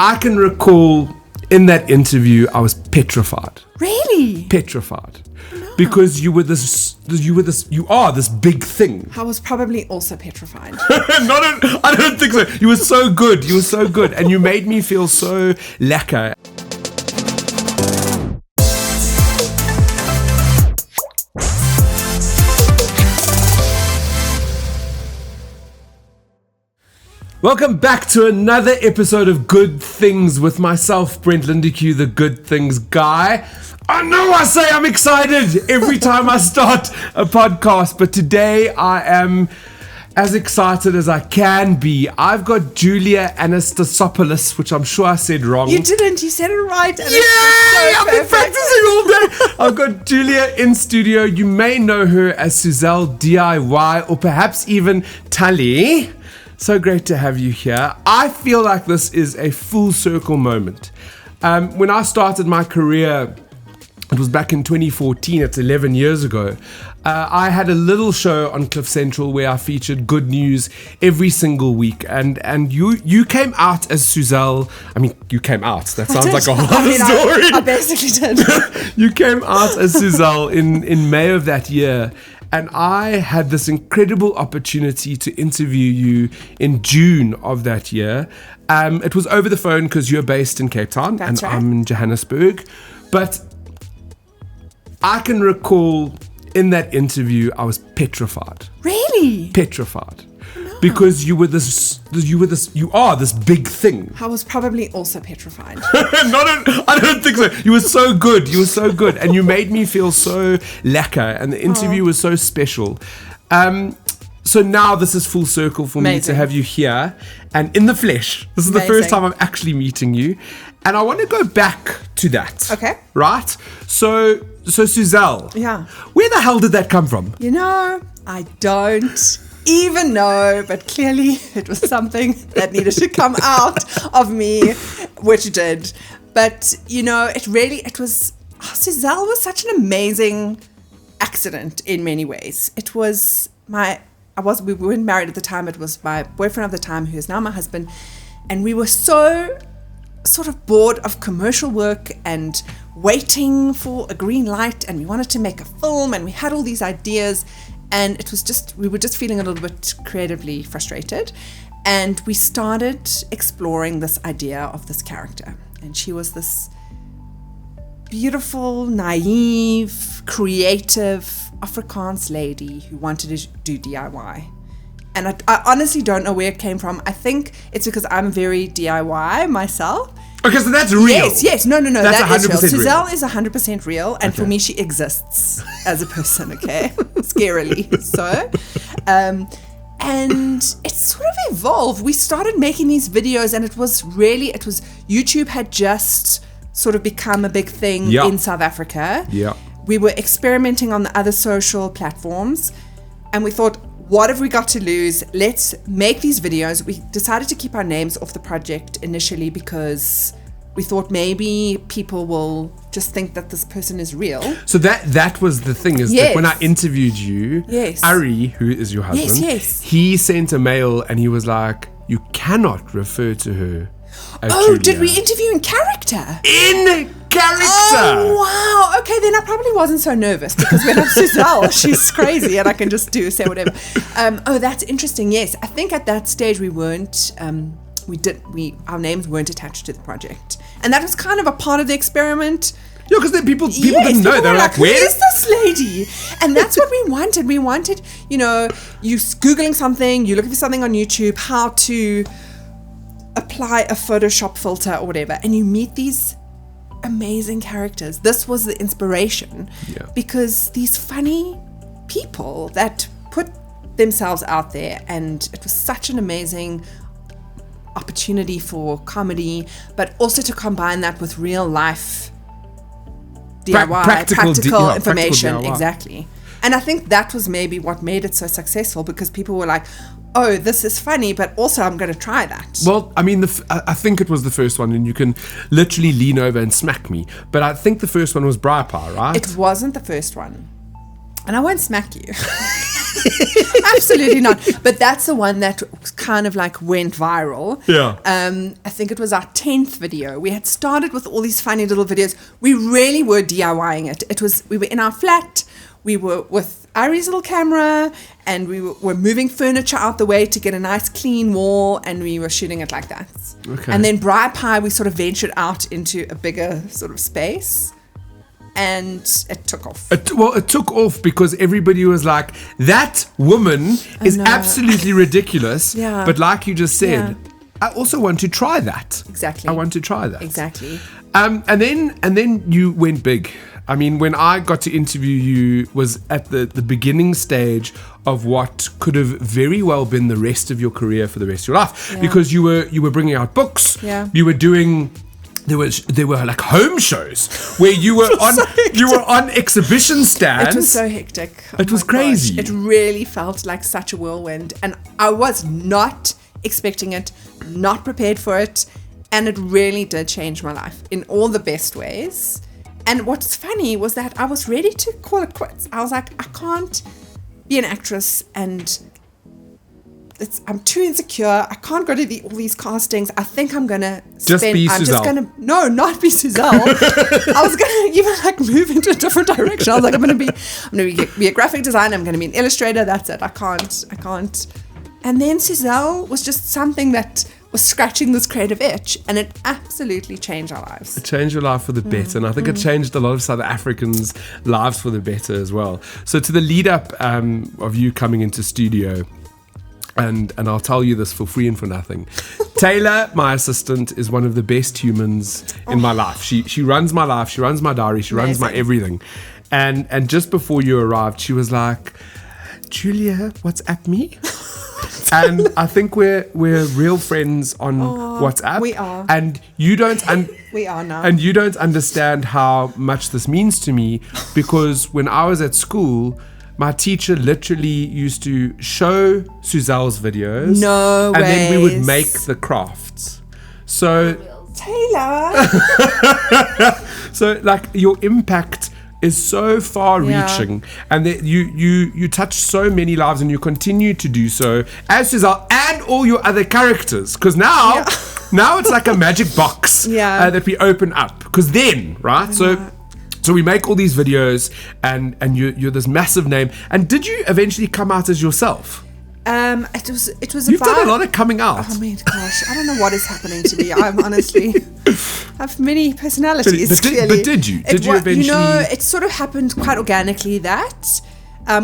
I can recall in that interview, I was petrified. Really? Petrified. No. Because you are this big thing. I was probably also petrified. I don't think so. You were so good. And you made me feel so lekker. Welcome back to another episode of Good Things with myself, Brent Lindeque, the Good Things guy. I know I say I'm excited every time I start a podcast, but today I am as excited as I can be. I've got Julia Anastasopoulos, which I'm sure I said wrong. You didn't, you said it right. And I've been practicing all day. I've got Julia in studio. You may know her as Suzelle DIY or perhaps even Tali. So great to have you here. I feel like this is a full circle moment. When I started my career, it was back in 2014, it's 11 years ago. I had a little show on Cliff Central where I featured good news every single week. And you came out as Suzelle. I mean, you came out. That sounds like a whole other story. I basically did. You came out as Suzelle in May of that year. And I had this incredible opportunity to interview you in June of that year. It was over the phone because you're based in Cape Town. That's right. I'm in Johannesburg. But I can recall in that interview, I was petrified. Really? Petrified. No. Because you are this big thing. I was probably also petrified. I don't think so. You were so good. And you made me feel so lekker. And the interview was so special. So now this is full circle for me to have you here and in the flesh. This is the first time I'm actually meeting you. And I want to go back to that. Okay. Right? So Suzelle. Yeah. Where the hell did that come from? I don't even know, but clearly it was something that needed to come out of me, which it did. But, Suzelle was such an amazing accident in many ways. It was we weren't married at the time. It was my boyfriend of the time, who is now my husband. And we were so sort of bored of commercial work and waiting for a green light, and we wanted to make a film, and we had all these ideas, and we were just feeling a little bit creatively frustrated, and we started exploring this idea of this character. And she was this beautiful, naive, creative Afrikaans lady who wanted to do DIY. And I honestly don't know where it came from. I think it's because I'm very DIY myself. Okay, so that's real. Yes. No. That's 100% real. Suzelle is 100% real. And for me, she exists as a person, okay? Scarily so. And it sort of evolved. We started making these videos, and it was YouTube had just sort of become a big thing in South Africa. Yeah. We were experimenting on the other social platforms, and we thought, what have we got to lose? Let's make these videos. We decided to keep our names off the project initially because we thought maybe people will just think that this person is real. So that was the thing, is that when I interviewed you, Ari, who is your husband, he sent a mail and he was like, you cannot refer to her as Julia. Did we interview in character? In character! Oh, wow. Okay, then I probably wasn't so nervous because when I'm Suzelle, she's crazy and I can just say whatever. That's interesting. Yes, I think at that stage we weren't, our names weren't attached to the project. And that was kind of a part of the experiment. Yeah, because then people didn't know. They were like, where is this lady? And that's what we wanted. We wanted, you Googling something, you looking for something on YouTube, how to apply a Photoshop filter or whatever, and you meet these amazing characters. This was the inspiration because these funny people that put themselves out there, and it was such an amazing opportunity for comedy, but also to combine that with real life DIY, practical information. DIY. Exactly. And I think that was maybe what made it so successful, because people were like, oh, this is funny, but also I'm going to try that. Well, I mean, I think it was the first one, and you can literally lean over and smack me. But I think the first one was Braai Pa, right? It wasn't the first one. And I won't smack you. Absolutely not. But that's the one that kind of like went viral. Yeah. I think it was our 10th video. We had started with all these funny little videos. We really were DIYing it. We were in our flat. We were with Ari's little camera, and we were moving furniture out the way to get a nice clean wall, and we were shooting it like that. Okay. And then Bri Pie, we sort of ventured out into a bigger sort of space, and it took off. It took off because everybody was like, that woman is absolutely ridiculous. Yeah. But like you just said, I also want to try that. Exactly. I want to try that. Exactly. And then you went big. I mean, when I got to interview you was at the beginning stage of what could have very well been the rest of your career for the rest of your life, because you were bringing out books. Yeah. You were doing. There were like home shows where you were on exhibition stands. It was so hectic. It was crazy. Gosh. It really felt like such a whirlwind, and I was not expecting it, not prepared for it, and it really did change my life in all the best ways. And what's funny was that I was ready to call it quits. I was like, I can't be an actress, and I'm too insecure. I can't go to all these castings. I think I'm gonna Suzelle. No, not be Suzelle. I was gonna even like move into a different direction. I was like, I'm gonna be a graphic designer. I'm gonna be an illustrator. That's it. I can't. And then Suzelle was just something that was scratching this creative itch, and it absolutely changed our lives. It changed your life for the better, and I think it changed a lot of South Africans' lives for the better as well. So to the lead up of you coming into studio, and I'll tell you this for free and for nothing, Taylor, my assistant, is one of the best humans in my life. She runs my life, she runs my diary, she runs my everything. And just before you arrived, she was like, Julia, WhatsApp me? And I think we're real friends on WhatsApp. We are. And you don't We are now. And you don't understand how much this means to me, because when I was at school, my teacher literally used to show Suzelle's videos. No And then we would ways. make the crafts. So Taylor. so like your impact is so far reaching, and that you touch so many lives, and you continue to do so as Suzelle and all your other characters, because now it's like a magic box that we open up, because then so we make all these videos, and you're this massive name. And did you eventually come out as yourself? It was You've about, done a lot of coming out. Oh my gosh, I don't know what is happening to me. I'm honestly have many personalities. But did you eventually? You know, it sort of happened quite organically. That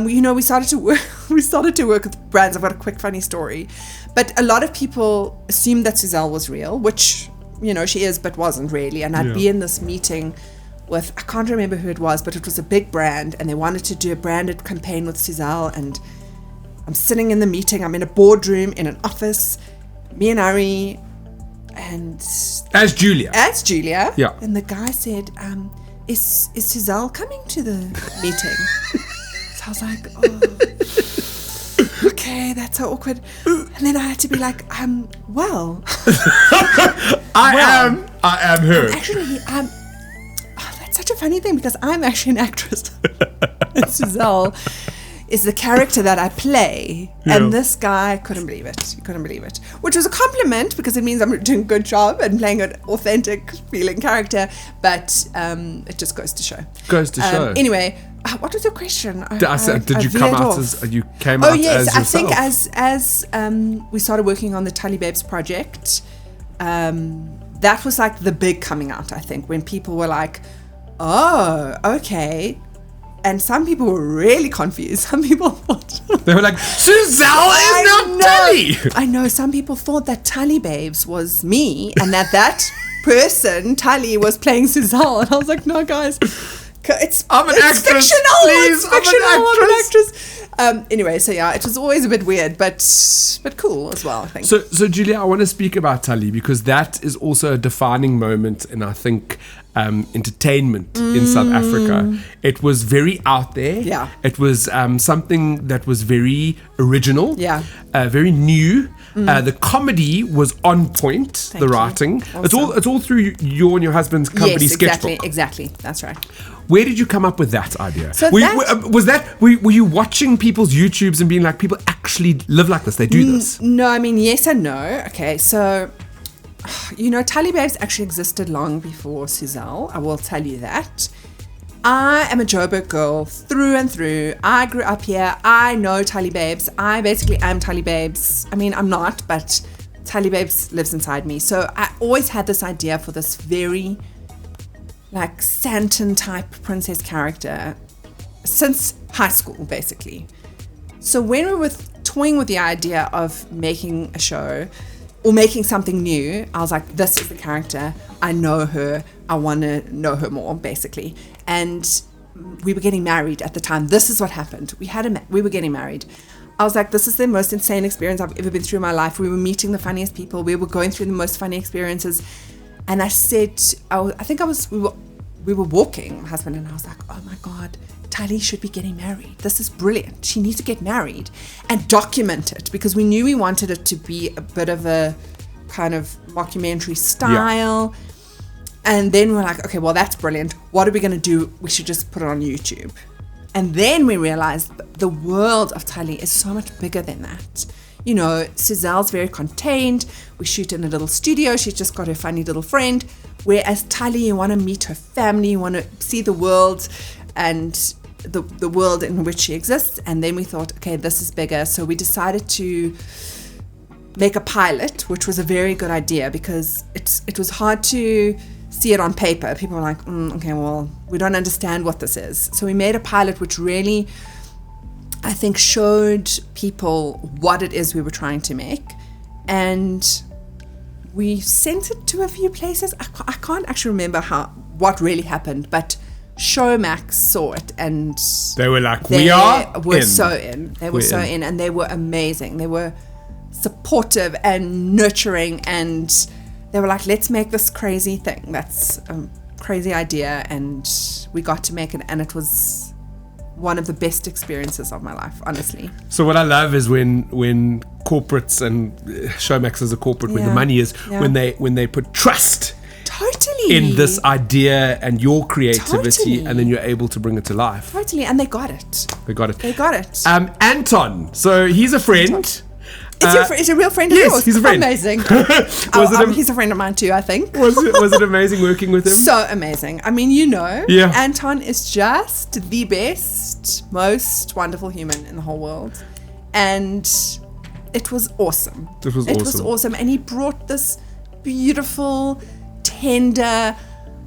we started to work. We started to work with brands. I've got a quick funny story, but a lot of people assumed that Suzelle was real, which she is, but wasn't really. And I'd be in this meeting with, I can't remember who it was, but it was a big brand, and they wanted to do a branded campaign with Suzelle. And I'm sitting in the meeting, I'm in a boardroom, in an office, me and Ari, and as Julia. Yeah. And the guy said, is Suzelle coming to the meeting? So I was like, okay, that's so awkward. And then I had to be like, well. I am her. Actually, that's such a funny thing, because I'm actually an actress. And Suzelle is the character that I play. And this guy couldn't believe it. He couldn't believe it. Which was a compliment, because it means I'm doing a good job and playing an authentic feeling character. But it just goes to show. Anyway, what was your question? Did you come out as you came out? Oh yes, as yourself? I think as we started working on the Tali Babes project, that was like the big coming out, I think, when people were like, oh, okay. And some people were really confused. Some people thought they were like, Suzelle is not Tali. I know. Some people thought that Tali Babes was me, and that person, Tali, was playing Suzelle. And I was like, no, guys, I'm an actress. Fictional. Please, it's fictional. I'm an actress. Anyway, so yeah, it was always a bit weird, but cool as well, I think. So Julia, I want to speak about Tali, because that is also a defining moment in, I think, entertainment in South Africa. It was very out there. Yeah. It was something that was very original. Yeah. Very new. The comedy was on point. Thank the you. writing. Awesome. It's all through you and your husband's company Yes, sketchbook. exactly. That's right. Where did you come up with that idea? So were you watching people's YouTubes and being like, people actually live like this? They do this. No, I mean, yes and no. Okay, so, Tali Babes actually existed long before Suzelle. I will tell you that. I am a Joburg girl through and through. I grew up here. I know Tali Babes. I basically am Tali Babes. I mean, I'm not, but Tali Babes lives inside me. So I always had this idea for this very like Santon type princess character since high school, basically. So when we were toying with the idea of making a show or making something new, I was like, this is the character. I know her. I want to know her more, basically. And we were getting married at the time. This is what happened. We were getting married. I was like, this is the most insane experience I've ever been through in my life. We were meeting the funniest people. We were going through the most funny experiences. And I said, we were walking, my husband and I was like, oh my God, Tali should be getting married. This is brilliant. She needs to get married and document it, because we knew we wanted it to be a bit of a kind of mockumentary style. Yeah. And then we're like, okay, well, that's brilliant. What are we going to do? We should just put it on YouTube. And then we realized the world of Tali is so much bigger than that. Suzelle's very contained. We shoot in a little studio. She's just got her funny little friend. Whereas Tali, you want to meet her family. You want to see the world and the world in which she exists. And then we thought, okay, this is bigger. So we decided to make a pilot, which was a very good idea, because it was hard to see it on paper. People were like, okay, well, we don't understand what this is. So we made a pilot which really, I think, showed people what it is we were trying to make. And we sent it to a few places. I can't actually remember what really happened, but Showmax saw it and they were like, They were in. so in, and they were amazing. They were supportive and nurturing, and they were like, let's make this crazy thing. That's a crazy idea, and we got to make it, and it was one of the best experiences of my life, honestly. So what I love is when corporates, and Showmax is a corporate where the money is, when they put trust in this idea and your creativity, and then you're able to bring it to life. Totally, and they got it. They got it. Anton, so he's a friend. Is a real friend of yours? Yes, he's a friend. Amazing. He's a friend of mine too, I think. Was it amazing working with him? So amazing. I mean, Anton is just the best, most wonderful human in the whole world. And it was awesome. It was awesome. And he brought this beautiful, tender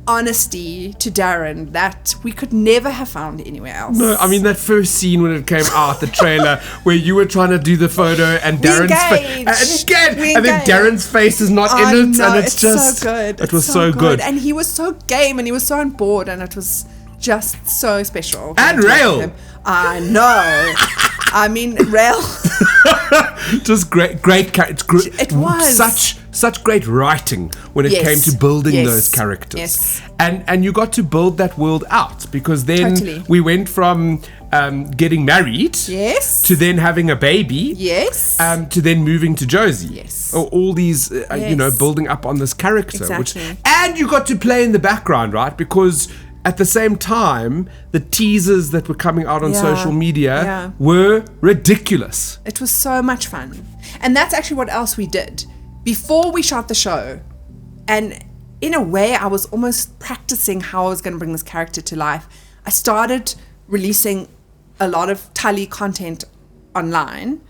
honesty to Darren that we could never have found anywhere else. No, I mean that first scene when it came out, the trailer, where you were trying to do the photo and Darren's and then Darren's face is not in it, and it's just so good. It was so good, and he was so game, and he was so on board, and it was just so special. And Rail, I know. I mean, Rail. Just great. It was such great writing when it came to building those characters. And you got to build that world out, because then we went from getting married to then having a baby to then moving to Josie. All these, building up on this character. Exactly. And you got to play in the background, right? Because at the same time, the teasers that were coming out on social media were ridiculous. It was so much fun. And that's actually what else we did. Before we shot the show, and in a way, I was almost practicing how I was going to bring this character to life. I started releasing a lot of Tali content online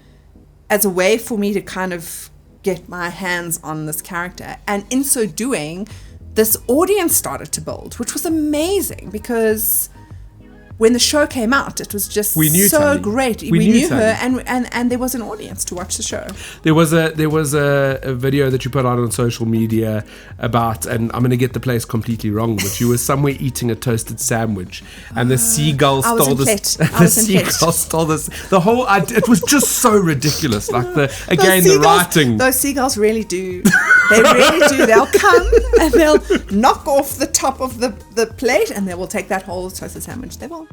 as a way for me to kind of get my hands on this character. And in so doing, this audience started to build, which was amazing, because when the show came out, it was just so great. We knew her, and there was an audience to watch the show. There was a video that you put out on social media about, and I'm going to get the place completely wrong, but you were somewhere eating a toasted sandwich, and the seagull stole this. The seagull stole this. The whole it was just so ridiculous. Like the writing. Those seagulls really do. They really do. They'll come and they'll knock off the top of the plate, and they will take that whole toasted sandwich. They will.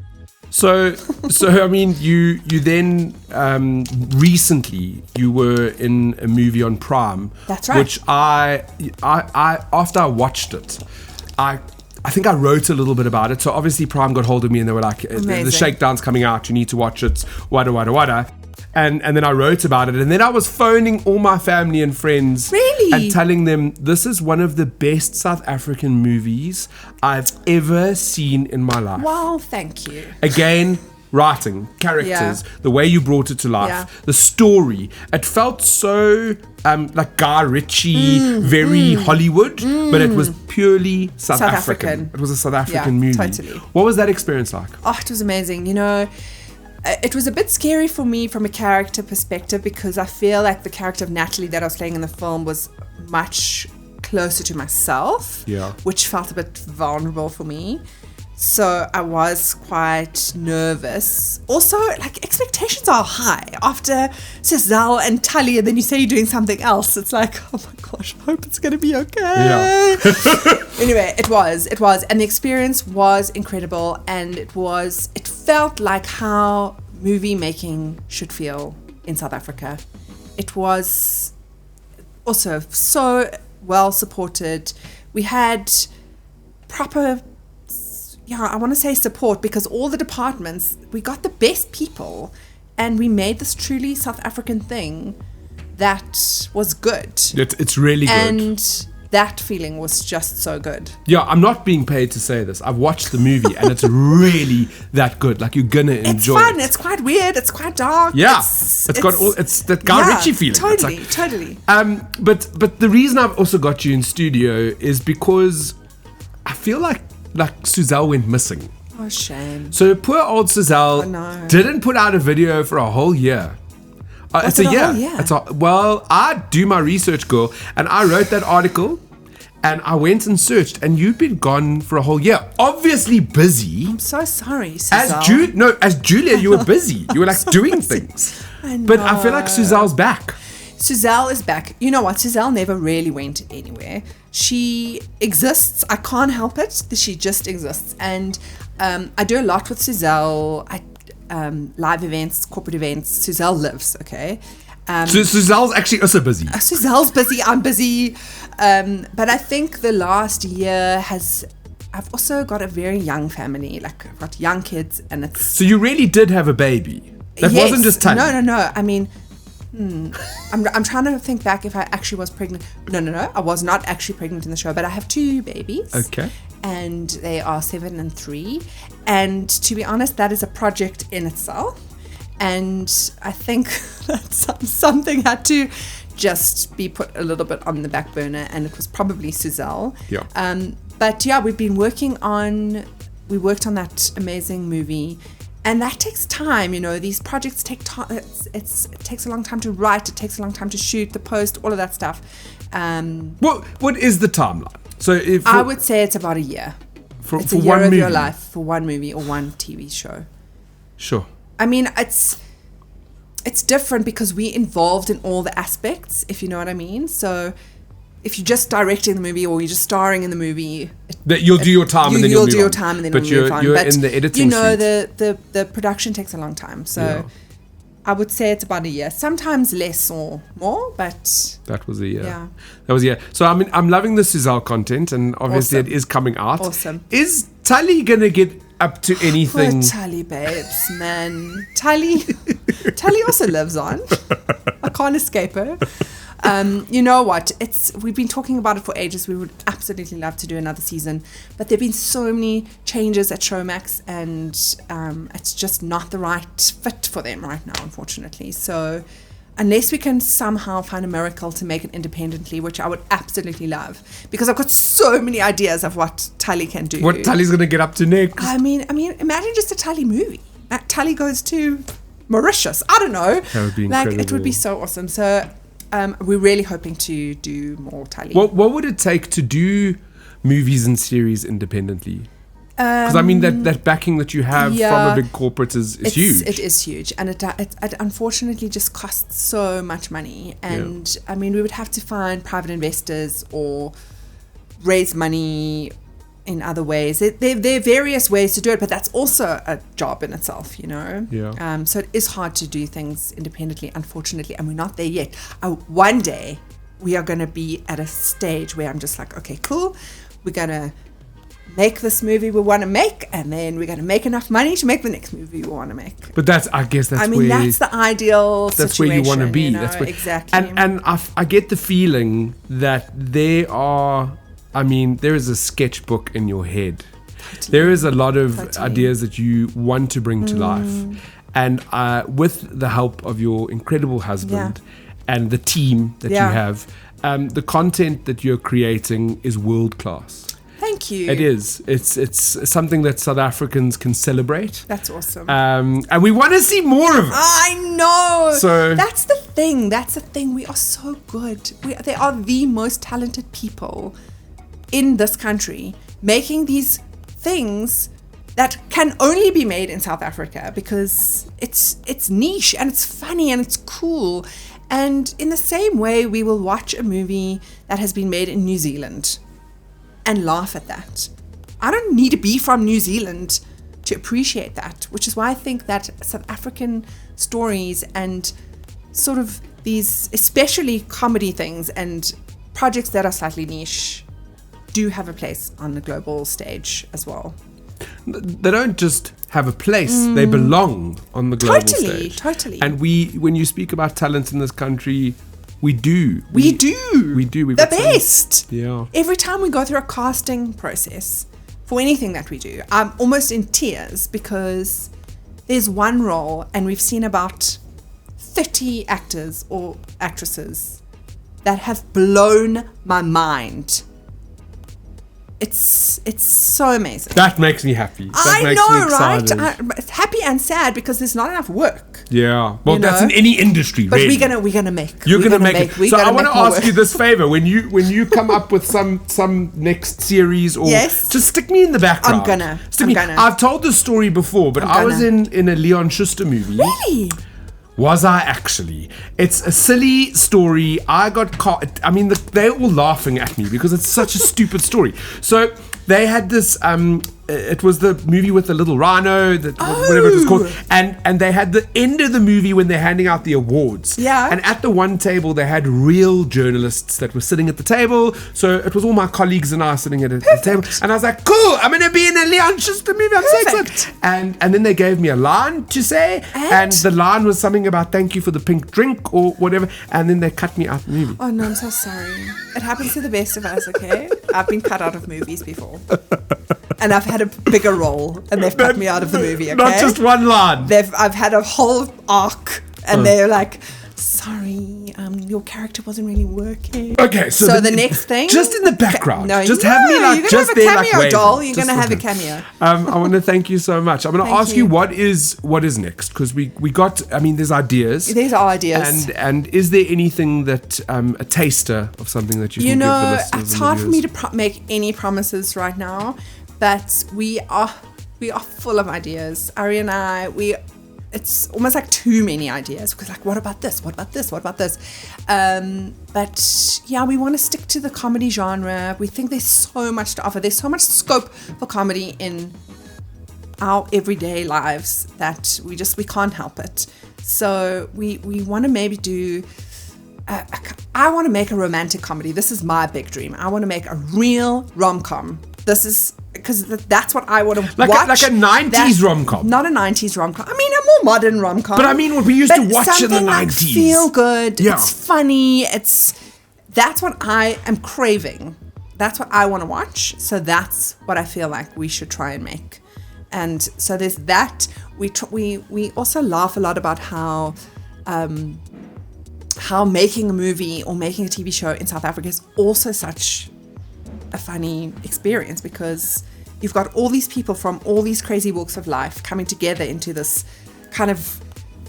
So I mean, you then recently you were in a movie on Prime. That's right. Which I after I watched it, I think I wrote a little bit about it. So obviously Prime got hold of me and they were like, the Shakedown's coming out, you need to watch it, wada. And then I wrote about it, and then I was phoning all my family and friends, and telling them this is one of the best South African movies I've ever seen in my life. Well, thank you. Again, writing, characters, the way you brought it to life, the story. It felt so like Guy Ritchie, very Hollywood, but it was purely South African. It was a South African movie. Totally. What was that experience like? Oh, it was amazing. You know, it was a bit scary for me from a character perspective because I feel like the character of Natalie that I was playing in the film was much closer to myself, which felt a bit vulnerable for me. So I was quite nervous. Also, like, expectations are high. After Suzelle and Tali, and then you say you're doing something else, it's like, oh my gosh, I hope it's going to be okay. Anyway, it was. And the experience was incredible. And it felt like how movie making should feel in South Africa. It was also so well supported. We had proper... I want to say support, because all the departments, we got the best people and we made this truly South African thing that was good. It's really good. And that feeling was just so good. Yeah, I'm not being paid to say this. I've watched the movie and it's really that good. Like, you're going to enjoy it. It's fun. It's quite weird. It's quite dark. Yeah. It's that Guy Ritchie feeling. Totally. But the reason I've also got you in studio is because I feel like Suzelle went missing. Oh, shame. So poor old Suzelle didn't put out a video for a whole year. It's a year. Well, I do my research, girl, and I wrote that article and I went and searched, and you'd been gone for a whole year. Obviously busy. I'm so sorry, Suzelle. As Julia, you were busy. You were like doing things. But I feel like Suzelle's back. Suzelle is back. You know what? Suzelle never really went anywhere. She exists. I can't help it. She just exists. And I do a lot with Suzelle. Live events, corporate events. Suzelle lives, okay? So Suzelle's actually also busy. Suzelle's busy. I'm busy. But I think the last year I've also got a very young family. Like, I've got young kids, and it's... So you really did have a baby? That wasn't just Tali? No. I mean... I'm trying to think back if I actually was pregnant. No. I was not actually pregnant in the show, but I have 2 babies. Okay. And they are 7 and 3. And to be honest, that is a project in itself. And I think that something had to just be put a little bit on the back burner, and it was probably Suzelle. Yeah. But yeah, we worked on that amazing movie. And that takes time, you know. These projects take time. It takes a long time to write. It takes a long time to shoot, the post, all of that stuff. What is the timeline? So I would say it's about a year. It's a year of your life for one movie or one TV show. Sure. I mean, it's different because we're involved in all the aspects, if you know what I mean. So if you're just directing the movie or you're just starring in the movie, you'll do your time and then you'll do your time and then but you'll move on. But in the editing you know, suite. the production takes a long time. So I would say it's about a year, sometimes less or more, but that was a year. Yeah, that was a year. So I mean, I'm loving the Suzelle content, and obviously it is coming out. Awesome. Is Tali gonna get up to anything? Poor Tali Babes, man. Tali also lives on. I can't escape her. You know what? We've been talking about it for ages. We would absolutely love to do another season, but there've been so many changes at Showmax, and it's just not the right fit for them right now, unfortunately. So unless we can somehow find a miracle to make it independently, which I would absolutely love, because I've got so many ideas of what Tali can do. What Tali's gonna get up to next? I mean, imagine just a Tali movie. Tali goes to Mauritius. I don't know. That would be incredible. It would be so awesome. So we're really hoping to do more Tali. What would it take to do movies and series independently? Because I mean, that backing that you have from a big corporate is huge. It is huge, and it unfortunately just costs so much money. And I mean, we would have to find private investors or raise money in other ways. There are various ways to do it, but that's also a job in itself, Yeah. So it is hard to do things independently, unfortunately, and we're not there yet. One day we are going to be at a stage where I'm just like, okay, cool, we're going to make this movie we want to make, and then we're going to make enough money to make the next movie we want to make. But I guess that's where... that's the ideal situation. That's where you want to be. That's where, exactly. And I get the feeling that there is a sketchbook in your head. Totally. There is a lot of ideas that you want to bring to life. And with the help of your incredible husband and the team that you have, the content that you're creating is world class. Thank you. It is. It's something that South Africans can celebrate. That's awesome. And we want to see more of it. I know. So that's the thing. We are so good. They are the most talented people in this country, making these things that can only be made in South Africa because it's niche and it's funny and it's cool. And in the same way, we will watch a movie that has been made in New Zealand and laugh at that. I don't need to be from New Zealand to appreciate that, which is why I think that South African stories and sort of these, especially comedy things and projects that are slightly niche, do have a place on the global stage as well. They don't just have a place, they belong on the global stage. Totally. And when you speak about talent in this country, we do. We do. We've the got best. Yeah. Every time we go through a casting process for anything that we do, I'm almost in tears because there's one role and we've seen about 30 actors or actresses that have blown my mind. It's so amazing. That makes me happy. That makes me excited. Right? It's happy and sad because there's not enough work. Yeah. Well, that's in any industry, but really. we're gonna make. You're gonna make it. So I want to ask you this favor: when you come up with some next series, or just stick me in the background. I'm gonna. I've told this story before, but I was in a Leon Schuster movie. Really? Was I actually? It's a silly story. I got caught. I mean, they're all laughing at me because it's such a stupid story. So they had this. It was the movie with the little rhino, whatever it was called, and they had the end of the movie when they're handing out the awards. Yeah. And at the one table, they had real journalists that were sitting at the table. So it was all my colleagues and I sitting at the table, and I was like, "Cool, I'm gonna be in a Leon Schuster movie. I'm so excited!" And then they gave me a line to say, and the line was something about "thank you for the pink drink" or whatever, and then they cut me out of the movie. Oh no, I'm so sorry. It happens to the best of us. Okay, I've been cut out of movies before. And I've had a bigger role, and they've cut me out of the movie. Okay? Not just one line. I've had a whole arc, and they're like, "Sorry, your character wasn't really working." Okay, so the next thing, just in the background, have me like just there, like cameo, waving. doll. You're gonna have a cameo. I want to thank you so much. I'm going to ask you what is next, because we got. I mean, there's ideas. These are ideas. And is there anything that a taster of something that you can give the listeners? It's hard for me to make any promises right now. But we are full of ideas. Ari and I, it's almost like too many ideas because like, what about this? What about this? What about this? But yeah, we want to stick to the comedy genre. We think there's so much to offer. There's so much scope for comedy in our everyday lives that we can't help it. So we want to maybe do. I want to make a romantic comedy. This is my big dream. I want to make a real rom-com. This is because that's what I want to watch. Like a 90s rom-com. Not a 90s rom-com. I mean, a more modern rom-com. But I mean, what we used to watch in the 90s. Like feel good. Yeah. It's funny. That's what I am craving. That's what I want to watch. So that's what I feel like we should try and make. And so there's that. We also laugh a lot about how making a movie or making a TV show in South Africa is also such a funny experience because you've got all these people from all these crazy walks of life coming together into this kind of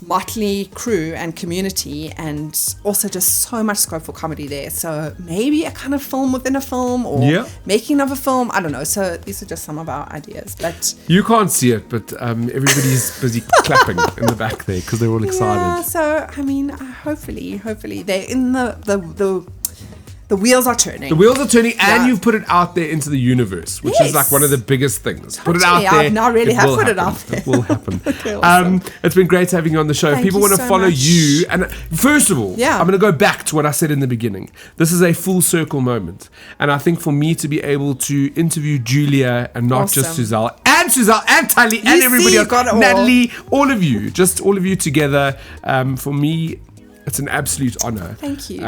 motley crew and community, and also just so much scope for comedy there. So maybe a kind of film within a film, or making of a film. I don't know. So these are just some of our ideas. But you can't see it, but everybody's busy clapping in the back there because they're all excited. Yeah. So I mean, hopefully they're in the The wheels are turning. The wheels are turning, and Yeah. you've put it out there into the universe, which is Yes. like one of the biggest things. Put it Totally. out there. I now really have will put it happen. out there. It will happen. Okay, awesome. It's been great having you on the show. Thank People you want to so follow much. you. And first of all, Yeah. I'm going to go back to what I said in the beginning. This is a full circle moment. And I think for me to be able to interview Julia and not just Awesome. Suzelle and Tali and You everybody see, else, got it all. Natalie, all of you, just all of you together, for me, it's an absolute honor. Thank you.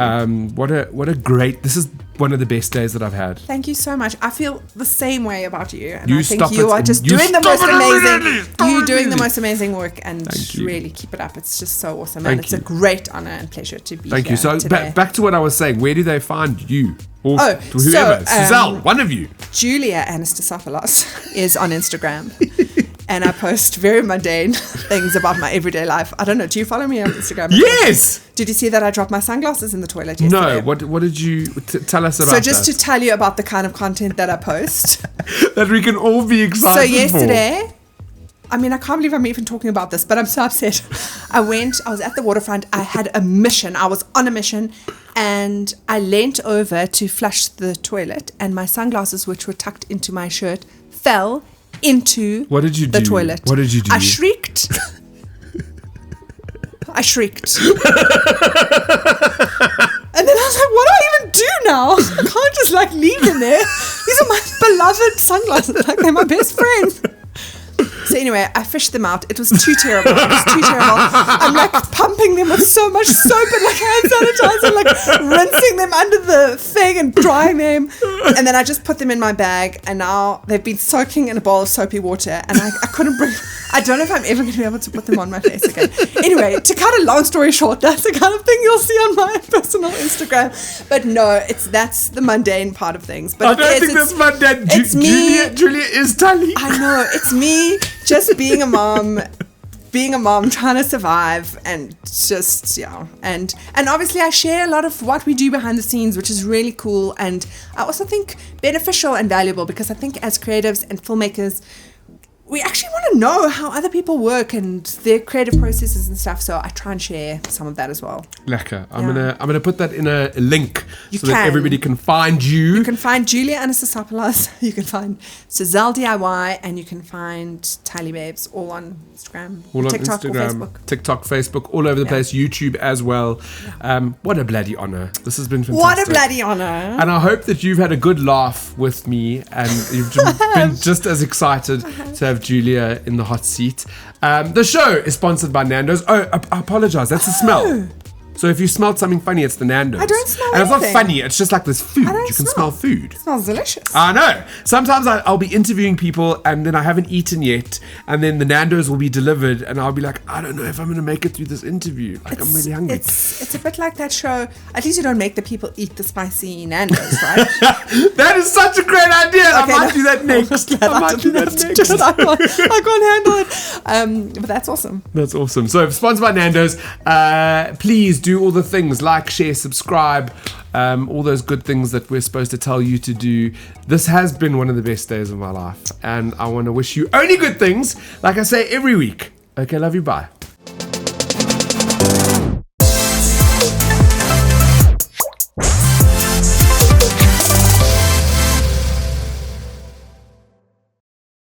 What a great, this is one of the best days that I've had. Thank you so much. I feel the same way about you. And You I think stop you it are and just you doing the stop most it amazing. immediately. Stop You're it doing the immediately. most amazing work, and Thank you. really keep it up. It's just so awesome. Thank and it's you. a great honor and pleasure to be Thank here you. So today. back to what I was saying. Where do they find you? Or Oh, whoever. so, Suzelle, one of you. Julia Anastasopoulos is on Instagram. And I post very mundane things about my everyday life. I don't know. Do you follow me on Instagram? Yes. Did you see that I dropped my sunglasses in the toilet yesterday? No. What did you tell us about? So just that? to tell you about the kind of content that I post. That we can all be excited So yesterday, I mean, I can't believe I'm even talking about this, but I'm so upset. I was at the waterfront. I had a mission. I was on a mission, and I leant over to flush the toilet, and my sunglasses, which were tucked into my shirt, fell into What did you the do? toilet. What did you do? I shrieked. I shrieked. And then I was like, what do I even do now? I can't just like leave them there. These are my beloved sunglasses. Like they're my best friends. So anyway, I fished them out. It was too terrible. I'm like pumping them with so much soap and like hand sanitizer, like rinsing them under the thing and drying them. And then I just put them in my bag, and now they've been soaking in a bowl of soapy water, and I couldn't bring. I don't know if I'm ever going to be able to put them on my face again. Anyway, to cut a long story short, that's the kind of thing you'll see on my personal Instagram. But no, that's the mundane part of things. But I don't think that's my dad. It's me. Julia is Tali. I know, it's me just being a mom, trying to survive, and just, yeah. And obviously I share a lot of what we do behind the scenes, which is really cool. And I also think beneficial and valuable, because I think as creatives and filmmakers, we actually want to know how other people work and their creative processes and stuff. So I try and share some of that as well. Lekker. I'm gonna put that in a link so that can. everybody can find you. You can find Julia Anastasopoulos, you can find Suzelle DIY, and you can find Tali Babes, all on Instagram, All on TikTok, Instagram, or Facebook. TikTok, Facebook, all over the Yeah. place, YouTube as well. What a bloody honor. This has been fantastic. What a bloody honor. And I hope that you've had a good laugh with me, and you've been just as excited to have Julia in the hot seat. The show is sponsored by Nando's. Oh, I apologize. That's the smell. So if you smelled something funny, it's the Nando's. I don't smell And it's not anything. funny. It's just like this food. I don't You can smell food. It smells delicious. I know. Sometimes I'll be interviewing people and then I haven't eaten yet, and then the Nando's will be delivered, and I'll be like, I don't know if I'm going to make it through this interview. Like, I'm really hungry. It's a bit like that show. At least you don't make the people eat the spicy Nando's, right? That is such a great idea. I Okay, might no. do that next. I might do that next. Just, I can't handle it. But that's awesome. That's awesome. So, sponsored by Nando's. Please do all the things like, share, subscribe, all those good things that we're supposed to tell you to do. This has been one of the best days of my life, and I want to wish you only good things, like I say every week. Okay, love you. Bye.